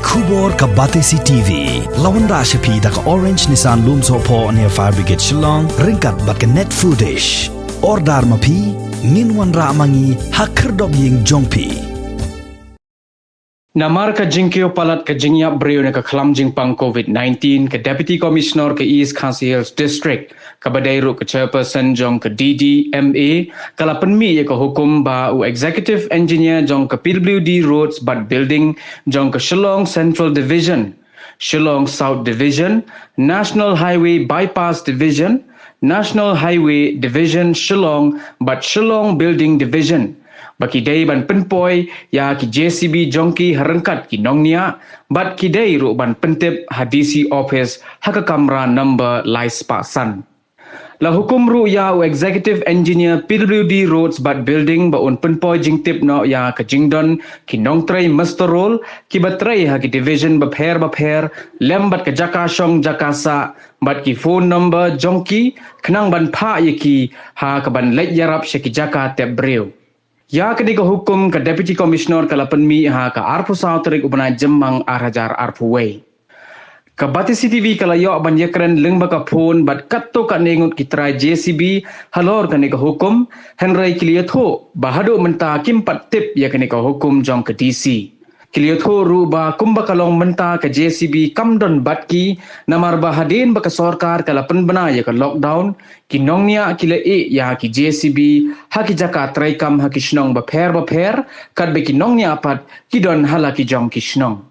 Kubor ka Batesi TV. Lawan Rashapi da ka Orange Nissan Looms Hopo near Fire Brigade Shillong. Ringkat bat ka net foodish. Ordar mapi. Minwan ra mangi hakerdog ying jongpi. Namar ka jingkeo palat ka jingya breo na ka klam jingpang COVID-19 ka Deputy Commissioner ka East Khasi Hills District ka badayro ka Chairperson jong ka DDMA kala penmi ya ka hukum ba u Executive Engineer jong ka PWD Roads but Building jong ka Shillong Central Division, Shillong South Division, National Highway Bypass Division, National Highway Division Shillong but Shillong Building Division. Baki day ban penpoy ya ki JCB jongki harangkat ki nongnia bat ki day ru ban pentip hadisi office haka kamera number lais pasan. La hukum ru ya u Executive Engineer PWD Roads but Building ba un penpoy jingtip no ya ka jingdon ki nongtray masterol ki batray ha ki division bapher lembat ka jakashong jakasa bat ki phone number jongki knang ban pha yaki ha ka ban lek yarap shaki jaka tebreu. Ya kini ka hukum ka Deputy Commissioner ka lapanmi ha ka arpu sautrik ubana jemang arhajar arpu way. Ka Batesi TV ka layo ban yakren lengba ka phone bat katto ka nengut kitrai JCB halor kani ka hukum Henry Kiliatho bahado menta kimpat tip ya kani ka hukum jong ka DC. Kiliatho ru ba kumba kalong menta ka JCB kamdon batki namar bahadin ba ka sorkar ka lapan bana ya ka lockdown kinongnya kila ya ki JCB haki jaka traikam haki shnong bapher kad be kinongnya apat kidon halaki jong ki shnong.